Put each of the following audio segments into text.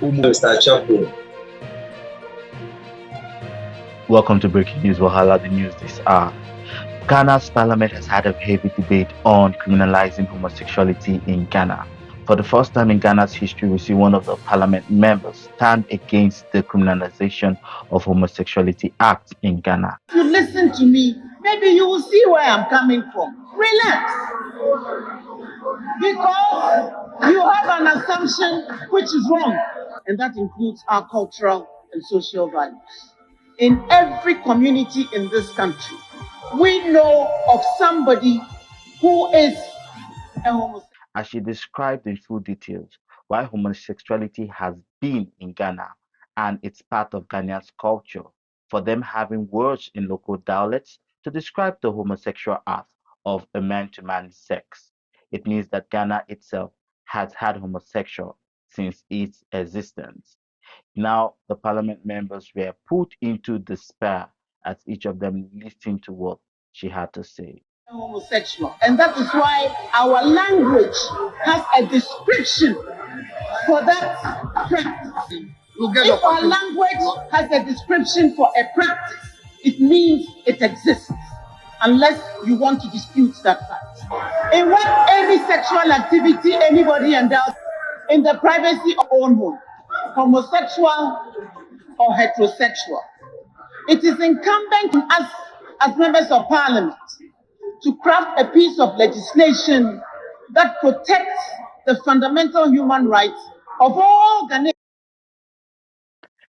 Mr. Chapo. Welcome to Breaking News Wahala, the news this hour. Ghana's parliament has had a heavy debate on criminalizing homosexuality in Ghana. For the first time in Ghana's history, we see one of the parliament members stand against the Criminalization of Homosexuality Act in Ghana. If you listen to me, maybe you will see where I'm coming from. Relax. Because you have an assumption which is wrong, and that includes our cultural and social values. In every community in this country, we know of somebody who is a homosexual. As she described in full details why homosexuality has been in Ghana and it's part of Ghanaians' culture, for them having words in local dialects to describe the homosexual act of a man-to-man sex. It means that Ghana itself has had homosexual since its existence. Now, the parliament members were put into despair as each of them listened to what she had to say. Homosexual, and that is why our language has a description for that practice. If our language has a description for a practice, it means it exists, unless you want to dispute that fact. In what any sexual activity anybody endows in the privacy of own home, homosexual or heterosexual, it is incumbent on us as members of parliament to craft a piece of legislation that protects the fundamental human rights of all Ghanaians.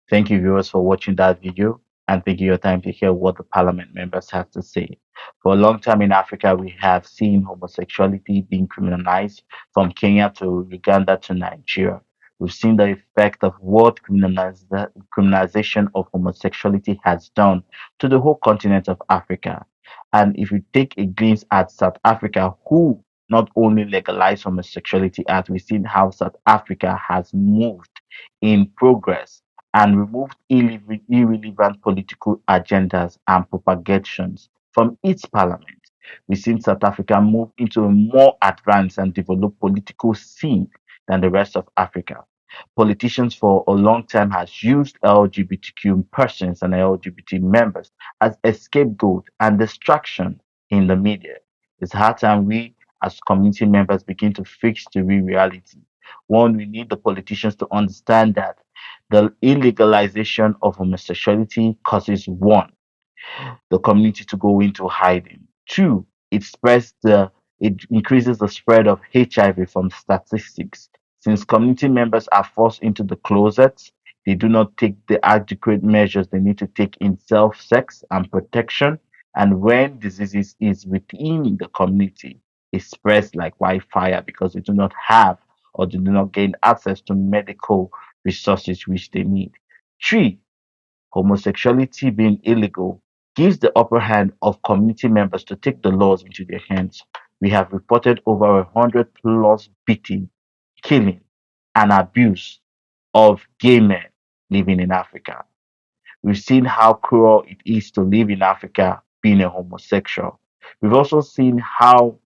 Thank you, viewers, for watching that video and taking your time to hear what the parliament members have to say. For a long time in Africa, we have seen homosexuality being criminalized from Kenya to Uganda to Nigeria. We've seen the effect of what criminalization of homosexuality has done to the whole continent of Africa. And if you take a glimpse at South Africa, who not only legalized homosexuality as we've seen how South Africa has moved in progress and removed irrelevant political agendas and propagations from its parliament. We've seen South Africa move into a more advanced and developed political scene than the rest of Africa. Politicians for a long time has used LGBTQ persons and LGBT members as a scapegoat and distraction in the media. It's high time we as community members begin to fix the real reality. One, we need the politicians to understand that the illegalization of homosexuality causes one, the community to go into hiding. Two, it increases the spread of HIV from statistics. Since community members are forced into the closets, they do not take the adequate measures they need to take in self-sex and protection. And when diseases is within the community, it spreads like wildfire because they do not have or they do not gain access to medical resources which they need. Three, homosexuality being illegal gives the upper hand of community members to take the laws into their hands. We have reported over 100 plus beating, killing, and abuse of gay men living in Africa. We've seen how cruel it is to live in Africa being a homosexual. We've also seen how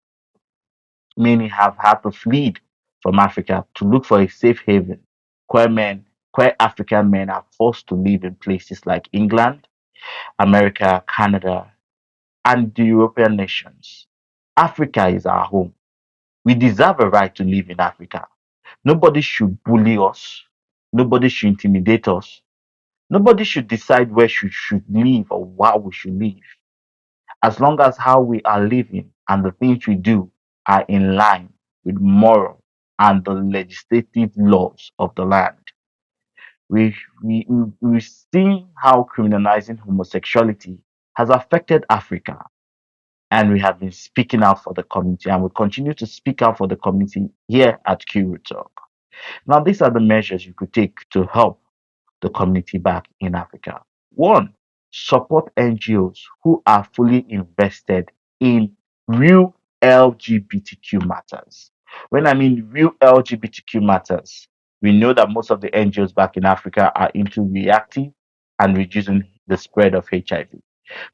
many have had to flee from Africa to look for a safe haven. Queer African men are forced to live in places like England, America, Canada, and the European nations. Africa is our home. We deserve a right to live in Africa. Nobody should bully us. Nobody should intimidate us. Nobody should decide where we should live or how we should live. As long as how we are living and the things we do are in line with moral and the legislative laws of the land. We've seen how criminalizing homosexuality has affected Africa, and we have been speaking out for the community, and we continue to speak out for the community here at Q Talk. Now, these are the measures you could take to help the community back in Africa. One, support NGOs who are fully invested in real LGBTQ matters. When I mean real LGBTQ matters, we know that most of the NGOs back in Africa are into reacting and reducing the spread of HIV.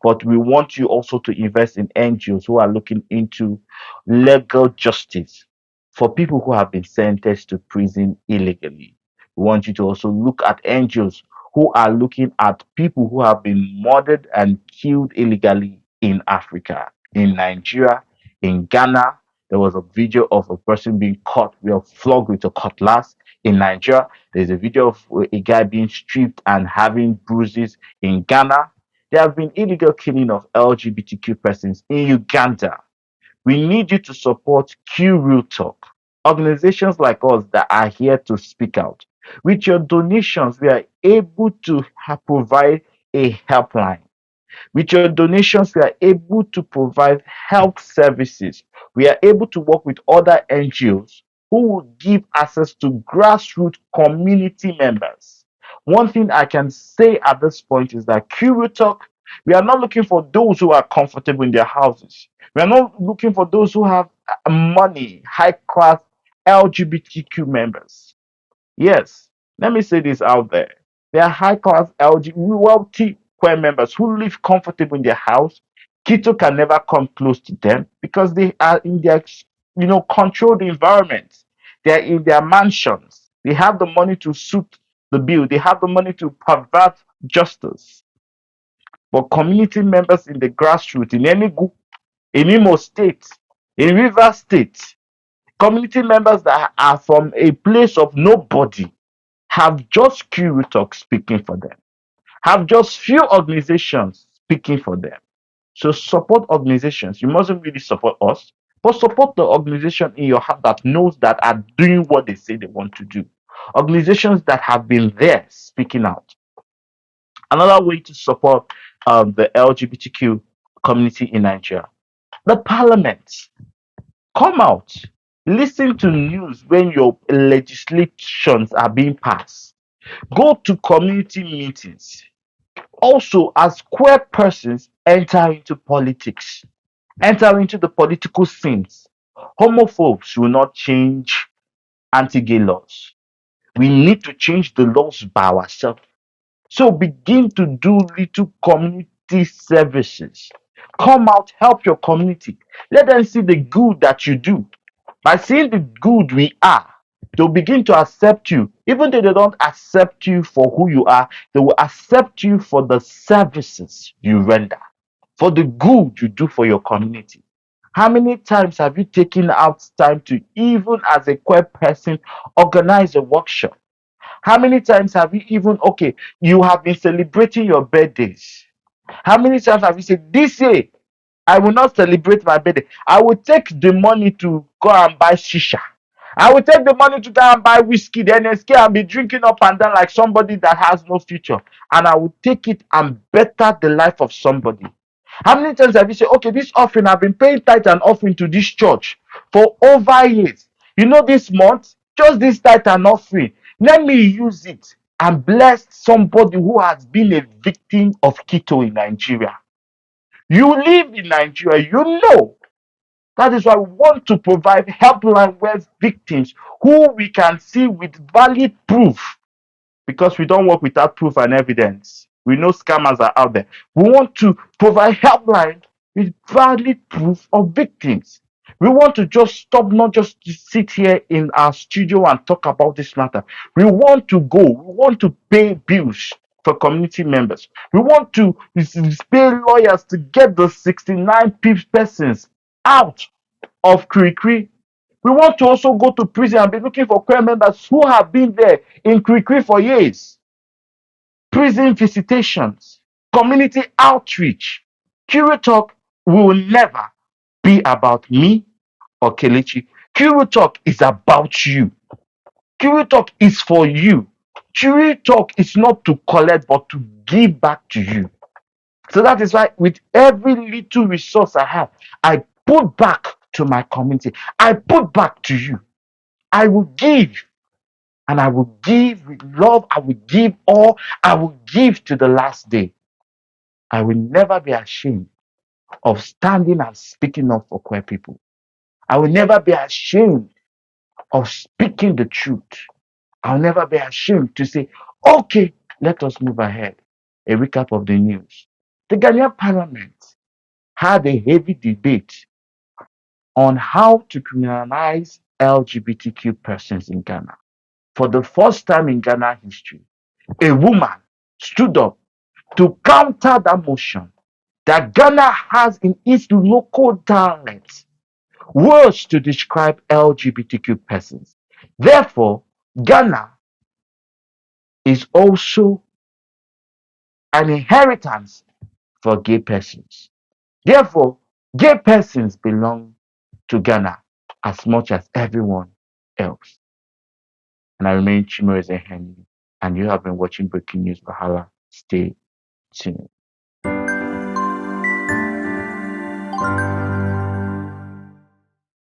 But we want you also to invest in NGOs who are looking into legal justice for people who have been sentenced to prison illegally. We want you to also look at NGOs who are looking at people who have been murdered and killed illegally in Africa, in Nigeria, in Ghana. There was a video of a person being caught, flogged with a cutlass in Nigeria. There's a video of a guy being stripped and having bruises in Ghana. There have been illegal killing of LGBTQ persons in Uganda. We need you to support Q Real Talk, organizations like us that are here to speak out. With your donations, we are able to provide a helpline. With your donations, we are able to provide health services. We are able to work with other NGOs who will give access to grassroots community members. One thing I can say at this point is that Curo Talk, we are not looking for those who are comfortable in their houses. We are not looking for those who have money, high class LGBTQ members. Yes, let me say this out there. There are high class wealthy queer members who live comfortable in their house. Keto can never come close to them because they are in their controlled environments. They are in their mansions. They have the money to suit the bill. They have the money to pervert justice. But community members in the grassroots in Enugu, in Imo State, in River State, community members that are from a place of nobody have just Q Talk speaking for them, have just few organizations speaking for them. So support organizations. You mustn't really support us, but support the organization in your heart that knows that are doing what they say they want to do. Organizations that have been there speaking out. Another way to support the LGBTQ community in Nigeria. The parliament. Come out. Listen to news when your legislations are being passed. Go to community meetings. Also, as queer persons, enter into politics, enter into the political scenes. Homophobes will not change anti gay laws. We need to change the laws by ourselves. So begin to do little community services. Come out, help your community. Let them see the good that you do. By seeing the good we are, they'll begin to accept you. Even though they don't accept you for who you are, they will accept you for the services you render, for the good you do for your community. How many times have you taken out time to, even as a queer person, organize a workshop? How many times have you even, okay, you have been celebrating your birthdays? How many times have you said, this year, I will not celebrate my birthday. I will take the money to go and buy shisha. I will take the money to go and buy whiskey, then escape and be drinking up and down like somebody that has no future. And I will take it and better the life of somebody. How many times have you said, okay, this offering, I've been paying tithe and offering to this church for over years. You know, this month, just this tithe and offering, let me use it and bless somebody who has been a victim of keto in Nigeria. You live in Nigeria, you know. That is why we want to provide helpline where victims who we can see with valid proof, because we don't work without proof and evidence. We know scammers are out there. We want to provide helpline with valid proof of victims. We want to just stop, not just to sit here in our studio and talk about this matter. We want to go. We want to pay bills for community members. We want to pay lawyers to get the 69 persons out of Krikri. We want to also go to prison and be looking for queer members who have been there in Krikri for years. Prison visitations, community outreach. Curo Talk will never be about me or Kelechi. Curo Talk is about you. Curo Talk is for you. Curo Talk is not to collect but to give back to you. So that is why with every little resource I have, I put back to my community. I put back to you. I will give, and I will give with love. I will give all. I will give to the last day. I will never be ashamed of standing and speaking up for queer people. I will never be ashamed of speaking the truth. I'll never be ashamed to say, okay, let us move ahead. A recap of the news. The Ghanaian parliament had a heavy debate on how to criminalize LGBTQ persons in Ghana. for the first time in Ghana history, a woman stood up to counter that motion that Ghana has in its local dialect words to describe LGBTQ persons. Therefore, Ghana is also an inheritance for gay persons. Therefore, gay persons belong to Ghana as much as everyone else. And I remain Chimere Henry, and you have been watching Breaking News Bahala. Stay tuned.